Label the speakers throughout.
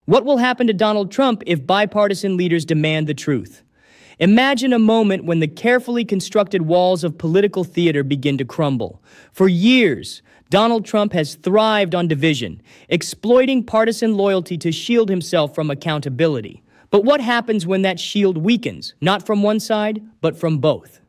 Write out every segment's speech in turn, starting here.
Speaker 1: What will happen to Donald Trump if bipartisan leaders demand the truth? Imagine a moment when the carefully constructed walls of political theater begin to crumble. For years, Donald Trump has thrived on division, exploiting partisan loyalty to shield himself from accountability. But what happens when that shield weakens, not from one side, but from both?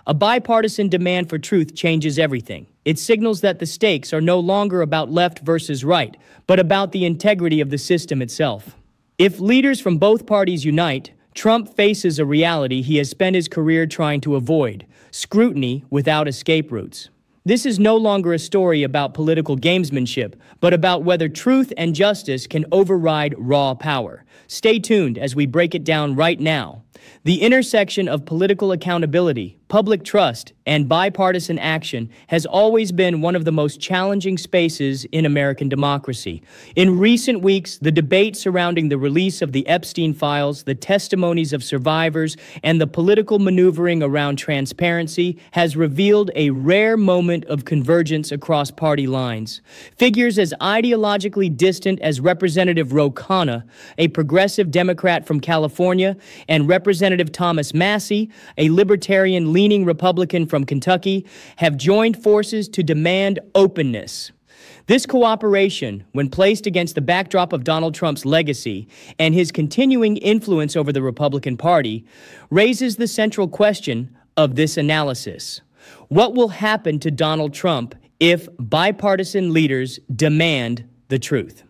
Speaker 1: A bipartisan demand for truth changes everything. It signals that the stakes are no longer about left versus right, but about the integrity of the system itself. If leaders from both parties unite, Trump faces a reality he has spent his career trying to avoid: scrutiny without escape routes. This is no longer a story about political gamesmanship, but about whether truth and justice can override raw power. Stay tuned as we break it down right now. The intersection of political accountability, public trust, and bipartisan action has always been one of the most challenging spaces in American democracy. In recent weeks, the debate surrounding the release of the Epstein files, the testimonies of survivors, and the political maneuvering around transparency has revealed a rare moment of convergence across party lines. Figures as ideologically distant as Representative Ro Khanna, a progressive Democrat from California, and Representative Thomas Massie, a libertarian-leaning Republican from Kentucky, have joined forces to demand openness. This cooperation, when placed against the backdrop of Donald Trump's legacy and his continuing influence over the Republican Party, raises the central question of this analysis. What will happen to Donald Trump if bipartisan leaders demand the truth?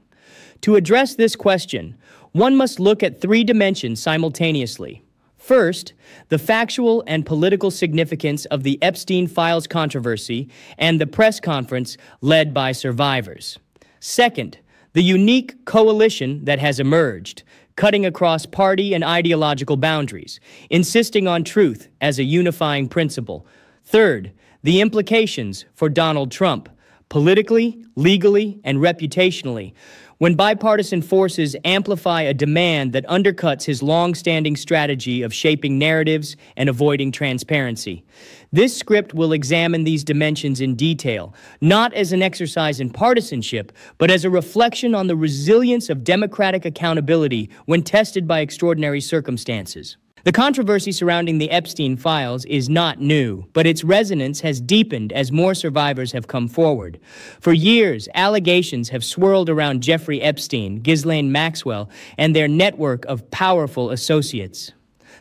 Speaker 1: To address this question, one must look at three dimensions simultaneously. First, the factual and political significance of the Epstein files controversy and the press conference led by survivors. Second, the unique coalition that has emerged, cutting across party and ideological boundaries, insisting on truth as a unifying principle. Third, the implications for Donald Trump, politically, legally, and reputationally, when bipartisan forces amplify a demand that undercuts his long-standing strategy of shaping narratives and avoiding transparency. This script will examine these dimensions in detail, not as an exercise in partisanship, but as a reflection on the resilience of democratic accountability when tested by extraordinary circumstances. The controversy surrounding the Epstein files is not new, but its resonance has deepened as more survivors have come forward. For years, allegations have swirled around Jeffrey Epstein, Ghislaine Maxwell, and their network of powerful associates.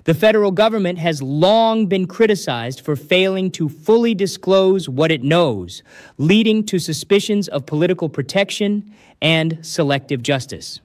Speaker 1: The federal government has long been criticized for failing to fully disclose what it knows, leading to suspicions of political protection and selective justice.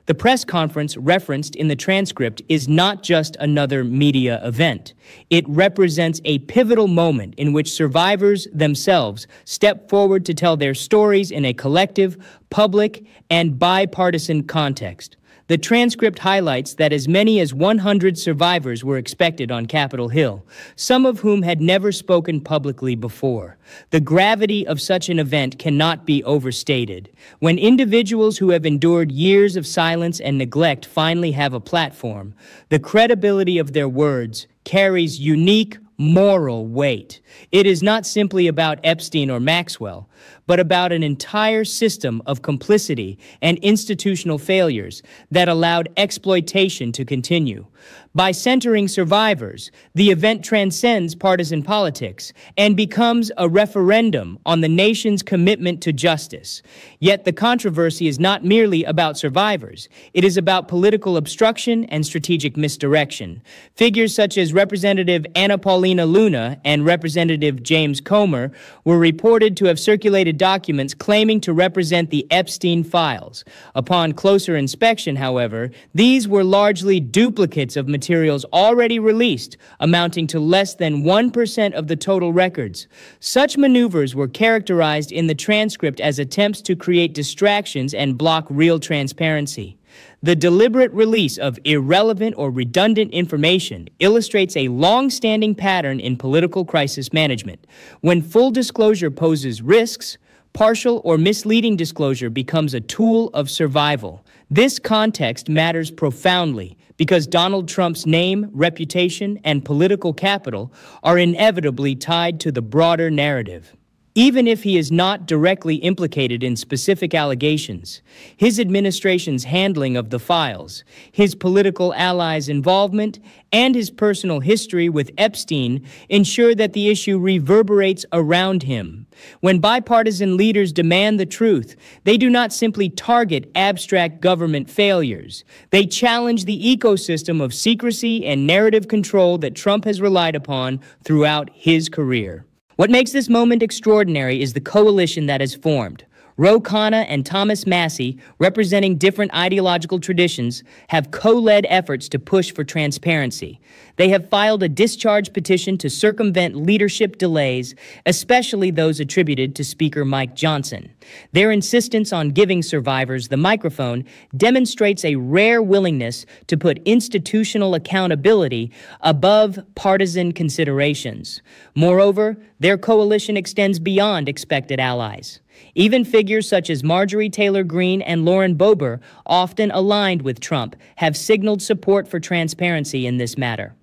Speaker 1: The press conference referenced in the transcript is not just another media event. It represents a pivotal moment in which survivors themselves step forward to tell their stories in a collective, public, and bipartisan context. The transcript highlights that as many as 100 survivors were expected on Capitol Hill, some of whom had never spoken publicly before. The gravity of such an event cannot be overstated. When individuals who have endured years of silence and neglect finally have a platform, the credibility of their words carries unique moral weight. It is not simply about Epstein or Maxwell, but about an entire system of complicity and institutional failures that allowed exploitation to continue. By centering survivors, the event transcends partisan politics and becomes a referendum on the nation's commitment to justice. Yet the controversy is not merely about survivors. It is about political obstruction and strategic misdirection. Figures such as Representative Anna Paulina Luna and Representative James Comer were reported to have circulated documents claiming to represent the Epstein files. Upon closer inspection, however, these were largely duplicates of materials already released, amounting to less than 1% of the total records. Such maneuvers were characterized in the transcript as attempts to create distractions and block real transparency. The deliberate release of irrelevant or redundant information illustrates a long-standing pattern in political crisis management. When full disclosure poses risks, partial or misleading disclosure becomes a tool of survival. This context matters profoundly because Donald Trump's name, reputation, and political capital are inevitably tied to the broader narrative. even if he is not directly implicated in specific allegations. His administration's handling of the files, his political allies' involvement, and his personal history with Epstein ensure that the issue reverberates around him. When bipartisan leaders demand the truth, they do not simply target abstract government failures. They challenge the ecosystem of secrecy and narrative control that Trump has relied upon throughout his career. What makes this moment extraordinary is the coalition that has formed. Ro Khanna and Thomas Massie, representing different ideological traditions, have co-led efforts to push for transparency. They have filed a discharge petition to circumvent leadership delays, especially those attributed to Speaker Mike Johnson. Their insistence on giving survivors the microphone demonstrates a rare willingness to put institutional accountability above partisan considerations. Moreover, their coalition extends beyond expected allies. Even figures such as Marjorie Taylor Greene and Lauren Boebert, often aligned with Trump, have signaled support for transparency in this matter.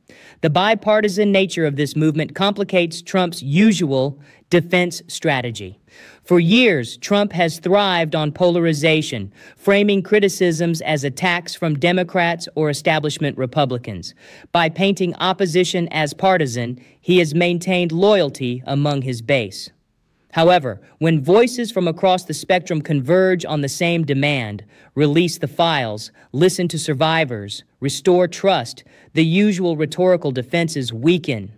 Speaker 1: The bipartisan nature of this movement complicates Trump's usual defense strategy. For years, Trump has thrived on polarization, framing criticisms as attacks from Democrats or establishment Republicans. By painting opposition as partisan, he has maintained loyalty among his base. However, when voices from across the spectrum converge on the same demand, release the files, listen to survivors, restore trust, the usual rhetorical defenses weaken.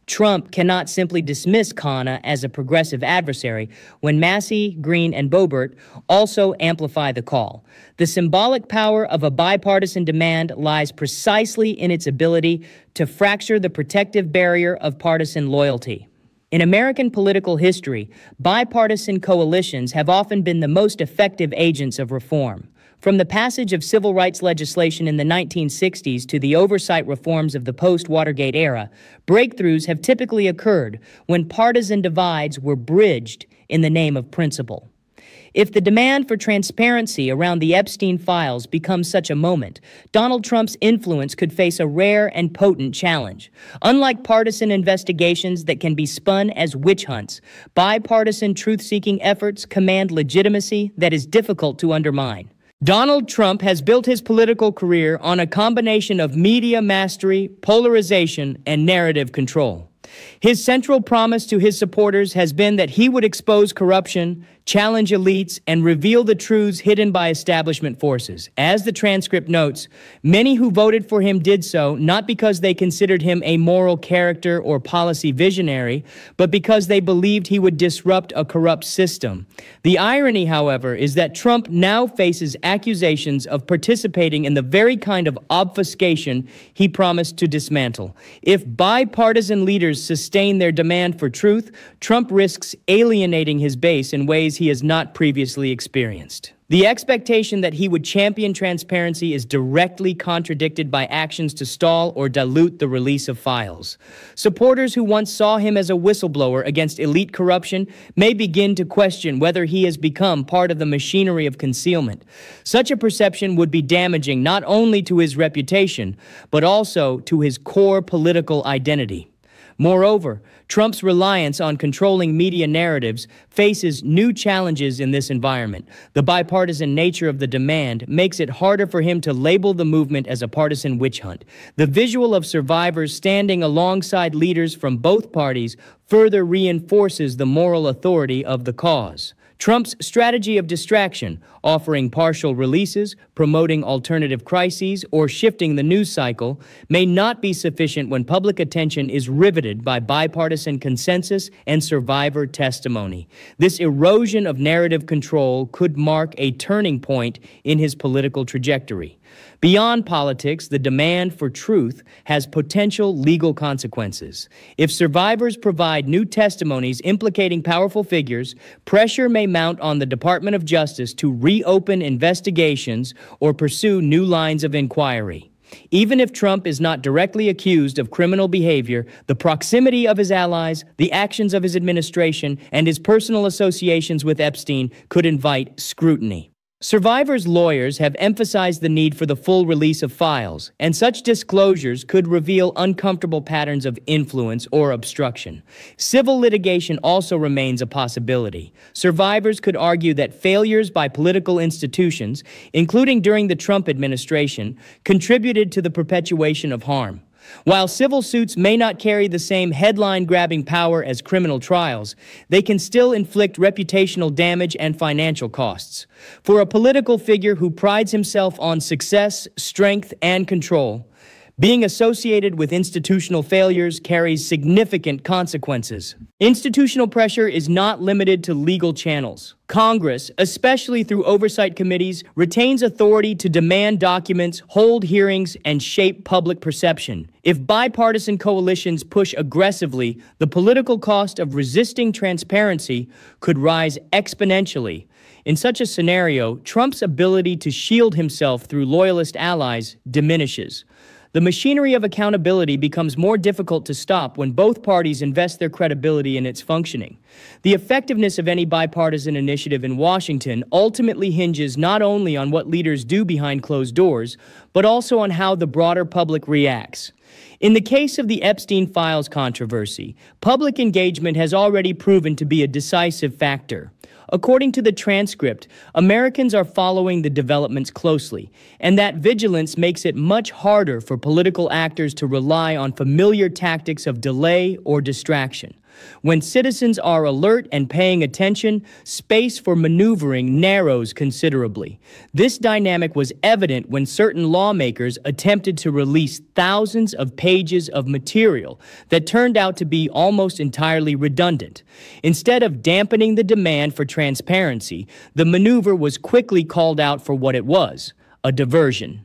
Speaker 1: Trump cannot simply dismiss Khanna as a progressive adversary when Massie, Greene, and Boebert also amplify the call. The symbolic power of a bipartisan demand lies precisely in its ability to fracture the protective barrier of partisan loyalty. In American political history, bipartisan coalitions have often been the most effective agents of reform. From the passage of civil rights legislation in the 1960s to the oversight reforms of the post-Watergate era, breakthroughs have typically occurred when partisan divides were bridged in the name of principle. If the demand for transparency around the Epstein files becomes such a moment, Donald Trump's influence could face a rare and potent challenge. Unlike partisan investigations that can be spun as witch hunts, bipartisan truth-seeking efforts command legitimacy that is difficult to undermine. Donald Trump has built his political career on a combination of media mastery, polarization, and narrative control. His central promise to his supporters has been that he would expose corruption, challenge elites, and reveal the truths hidden by establishment forces. As the transcript notes, many who voted for him did so not because they considered him a moral character or policy visionary, but because they believed he would disrupt a corrupt system. The irony, however, is that Trump now faces accusations of participating in the very kind of obfuscation he promised to dismantle. If bipartisan leaders sustain their demand for truth, Trump risks alienating his base in ways he has not previously experienced. The expectation that he would champion transparency is directly contradicted by actions to stall or dilute the release of files. Supporters who once saw him as a whistleblower against elite corruption may begin to question whether he has become part of the machinery of concealment. Such a perception would be damaging not only to his reputation, but also to his core political identity. Moreover, Trump's reliance on controlling media narratives faces new challenges in this environment. The bipartisan nature of the demand makes it harder for him to label the movement as a partisan witch hunt. The visual of survivors standing alongside leaders from both parties further reinforces the moral authority of the cause. Trump's strategy of distraction, offering partial releases, promoting alternative crises, or shifting the news cycle, may not be sufficient when public attention is riveted by bipartisan consensus and survivor testimony. This erosion of narrative control could mark a turning point in his political trajectory. Beyond politics, the demand for truth has potential legal consequences. If survivors provide new testimonies implicating powerful figures, pressure may mount on the Department of Justice to reopen investigations or pursue new lines of inquiry. Even if Trump is not directly accused of criminal behavior, the proximity of his allies, the actions of his administration, and his personal associations with Epstein could invite scrutiny. Survivors' lawyers have emphasized the need for the full release of files, and such disclosures could reveal uncomfortable patterns of influence or obstruction. Civil litigation also remains a possibility. Survivors could argue that failures by political institutions, including during the Trump administration, contributed to the perpetuation of harm. While civil suits may not carry the same headline-grabbing power as criminal trials, they can still inflict reputational damage and financial costs. For a political figure who prides himself on success, strength, and control, being associated with institutional failures carries significant consequences. Institutional pressure is not limited to legal channels. Congress, especially through oversight committees, retains authority to demand documents, hold hearings, and shape public perception. If bipartisan coalitions push aggressively, the political cost of resisting transparency could rise exponentially. In such a scenario, Trump's ability to shield himself through loyalist allies diminishes. The machinery of accountability becomes more difficult to stop when both parties invest their credibility in its functioning. The effectiveness of any bipartisan initiative in Washington ultimately hinges not only on what leaders do behind closed doors, but also on how the broader public reacts. In the case of the Epstein Files controversy, public engagement has already proven to be a decisive factor. According to the transcript, Americans are following the developments closely, and that vigilance makes it much harder for political actors to rely on familiar tactics of delay or distraction. When citizens are alert and paying attention, space for maneuvering narrows considerably. This dynamic was evident when certain lawmakers attempted to release thousands of pages of material that turned out to be almost entirely redundant. Instead of dampening the demand for transparency, the maneuver was quickly called out for what it was: a diversion.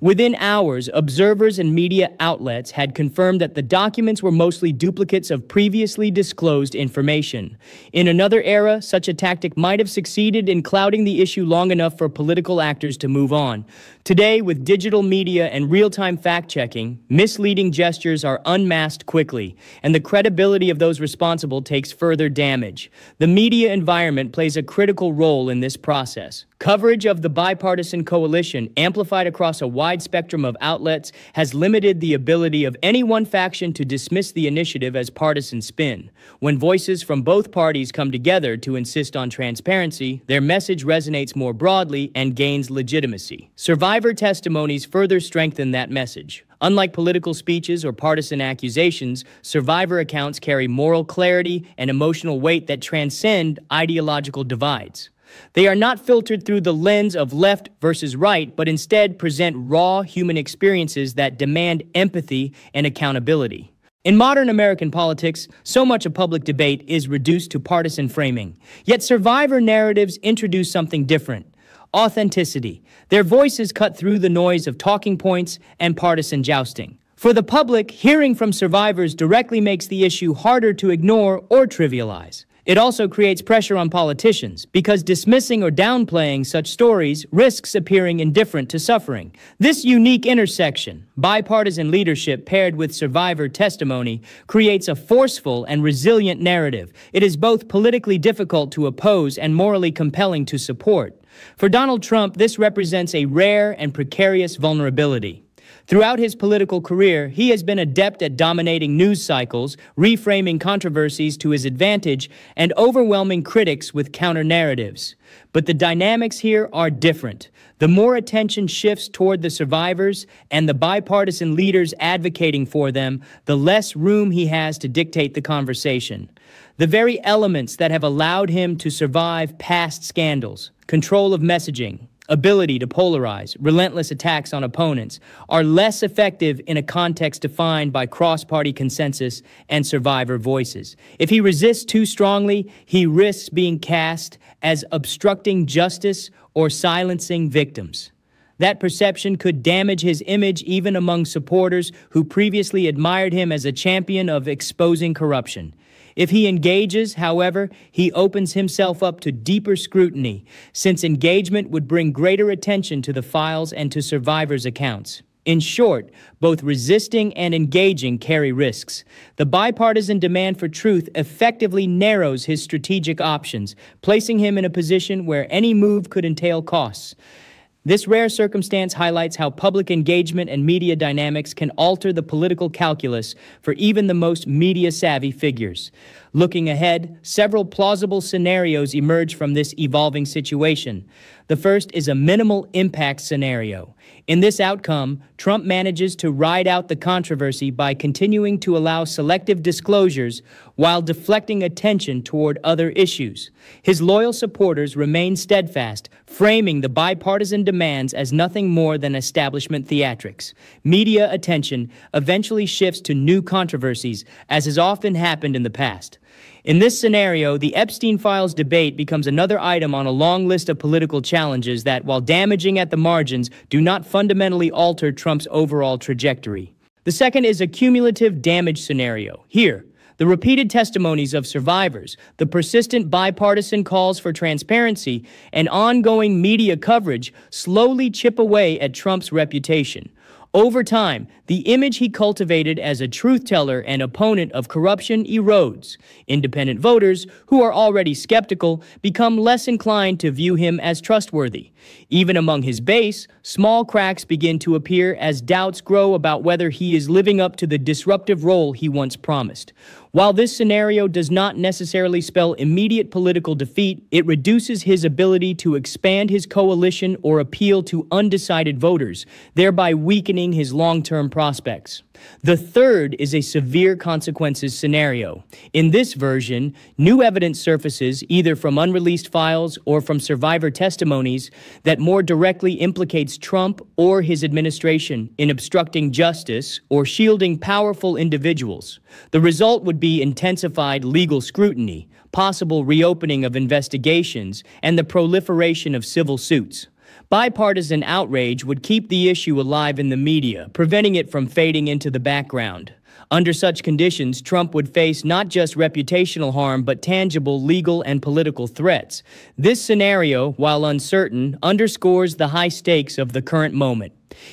Speaker 1: Within hours, observers and media outlets had confirmed that the documents were mostly duplicates of previously disclosed information. In another era, such a tactic might have succeeded in clouding the issue long enough for political actors to move on. Today, with digital media and real-time fact-checking, misleading gestures are unmasked quickly, and the credibility of those responsible takes further damage. The media environment plays a critical role in this process. Coverage of the bipartisan coalition, amplified across a wide spectrum of outlets, has limited the ability of any one faction to dismiss the initiative as partisan spin. When voices from both parties come together to insist on transparency, their message resonates more broadly and gains legitimacy. Survivor testimonies further strengthen that message. Unlike political speeches or partisan accusations, survivor accounts carry moral clarity and emotional weight that transcend ideological divides. They are not filtered through the lens of left versus right, but instead present raw human experiences that demand empathy and accountability. In modern American politics, so much of public debate is reduced to partisan framing. Yet survivor narratives introduce something different: authenticity. Their voices cut through the noise of talking points and partisan jousting. For the public, hearing from survivors directly makes the issue harder to ignore or trivialize. It also creates pressure on politicians, because dismissing or downplaying such stories risks appearing indifferent to suffering. This unique intersection, bipartisan leadership paired with survivor testimony, creates a forceful and resilient narrative. It is both politically difficult to oppose and morally compelling to support. For Donald Trump, this represents a rare and precarious vulnerability. Throughout his political career, he has been adept at dominating news cycles, reframing controversies to his advantage, and overwhelming critics with counter-narratives. But the dynamics here are different. The more attention shifts toward the survivors and the bipartisan leaders advocating for them, the less room he has to dictate the conversation. The very elements that have allowed him to survive past scandals, control of messaging, ability to polarize, relentless attacks on opponents, are less effective in a context defined by cross-party consensus and survivor voices. If he resists too strongly, he risks being cast as obstructing justice or silencing victims. That perception could damage his image even among supporters who previously admired him as a champion of exposing corruption. If he engages, however, he opens himself up to deeper scrutiny, since engagement would bring greater attention to the files and to survivors' accounts. In short, both resisting and engaging carry risks. The bipartisan demand for truth effectively narrows his strategic options, placing him in a position where any move could entail costs. This rare circumstance highlights how public engagement and media dynamics can alter the political calculus for even the most media-savvy figures. Looking ahead, several plausible scenarios emerge from this evolving situation. The first is a minimal impact scenario. In this outcome, Trump manages to ride out the controversy by continuing to allow selective disclosures while deflecting attention toward other issues. His loyal supporters remain steadfast, framing the bipartisan demands as nothing more than establishment theatrics. Media attention eventually shifts to new controversies, as has often happened in the past. In this scenario, the Epstein Files debate becomes another item on a long list of political challenges that, while damaging at the margins, do not fundamentally alter Trump's overall trajectory. The second is a cumulative damage scenario. Here, the repeated testimonies of survivors, the persistent bipartisan calls for transparency, and ongoing media coverage slowly chip away at Trump's reputation. Over time, the image he cultivated as a truth-teller and opponent of corruption erodes. Independent voters, who are already skeptical, become less inclined to view him as trustworthy. Even among his base, small cracks begin to appear as doubts grow about whether he is living up to the disruptive role he once promised. While this scenario does not necessarily spell immediate political defeat, it reduces his ability to expand his coalition or appeal to undecided voters, thereby weakening his long-term prospects. The third is a severe consequences scenario. In this version, new evidence surfaces, either from unreleased files or from survivor testimonies, that more directly implicates Trump or his administration in obstructing justice or shielding powerful individuals. The result would be intensified legal scrutiny, possible reopening of investigations, and the proliferation of civil suits. Bipartisan outrage would keep the issue alive in the media, preventing it from fading into the background. Under such conditions, Trump would face not just reputational harm, but tangible legal and political threats. This scenario, while uncertain, underscores the high stakes of the current moment.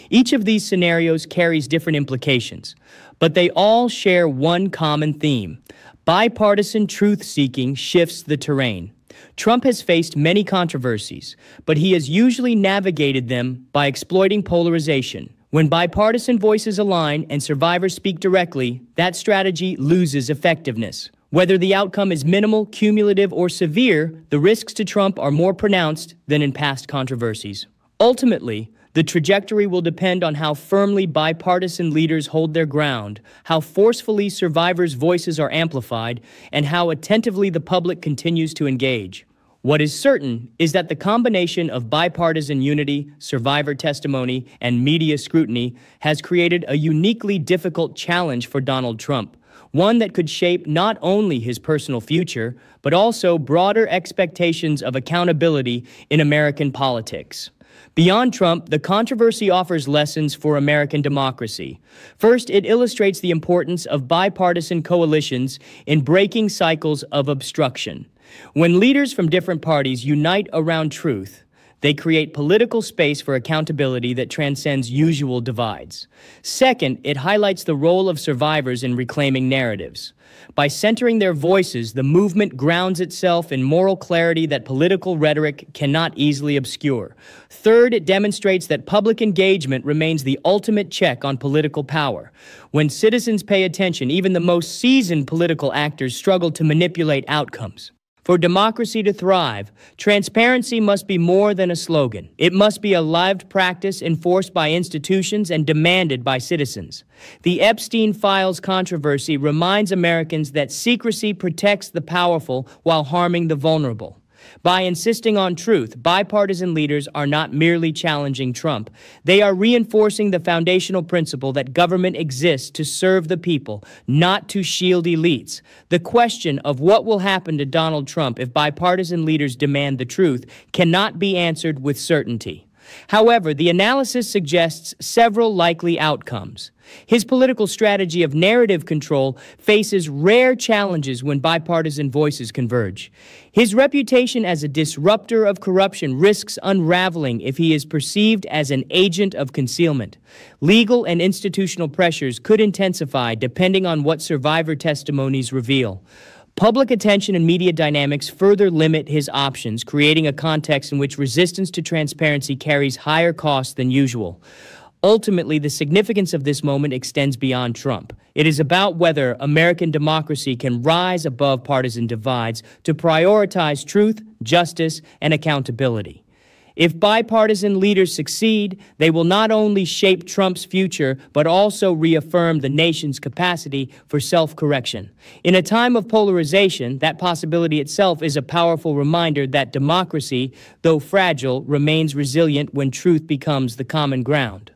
Speaker 1: Each of these scenarios carries different implications, but they all share one common theme. Bipartisan truth-seeking shifts the terrain. Trump has faced many controversies, but he has usually navigated them by exploiting polarization. When bipartisan voices align and survivors speak directly, that strategy loses effectiveness. Whether the outcome is minimal, cumulative, or severe, the risks to Trump are more pronounced than in past controversies. Ultimately, the trajectory will depend on how firmly bipartisan leaders hold their ground, how forcefully survivors' voices are amplified, and how attentively the public continues to engage. What is certain is that the combination of bipartisan unity, survivor testimony, and media scrutiny has created a uniquely difficult challenge for Donald Trump, one that could shape not only his personal future, but also broader expectations of accountability in American politics. Beyond Trump, the controversy offers lessons for American democracy. First, it illustrates the importance of bipartisan coalitions in breaking cycles of obstruction. When leaders from different parties unite around truth, they create political space for accountability that transcends usual divides. Second, it highlights the role of survivors in reclaiming narratives. By centering their voices, the movement grounds itself in moral clarity that political rhetoric cannot easily obscure. Third, it demonstrates that public engagement remains the ultimate check on political power. When citizens pay attention, even the most seasoned political actors struggle to manipulate outcomes. For democracy to thrive, transparency must be more than a slogan. It must be a lived practice enforced by institutions and demanded by citizens. The Epstein Files controversy reminds Americans that secrecy protects the powerful while harming the vulnerable. By insisting on truth, bipartisan leaders are not merely challenging Trump. They are reinforcing the foundational principle that government exists to serve the people, not to shield elites. The question of what will happen to Donald Trump if bipartisan leaders demand the truth cannot be answered with certainty. However, the analysis suggests several likely outcomes. His political strategy of narrative control faces rare challenges when bipartisan voices converge. His reputation as a disruptor of corruption risks unraveling if he is perceived as an agent of concealment. Legal and institutional pressures could intensify depending on what survivor testimonies reveal. Public attention and media dynamics further limit his options, creating a context in which resistance to transparency carries higher costs than usual. Ultimately, the significance of this moment extends beyond Trump. It is about whether American democracy can rise above partisan divides to prioritize truth, justice, and accountability. If bipartisan leaders succeed, they will not only shape Trump's future, but also reaffirm the nation's capacity for self-correction. In a time of polarization, that possibility itself is a powerful reminder that democracy, though fragile, remains resilient when truth becomes the common ground.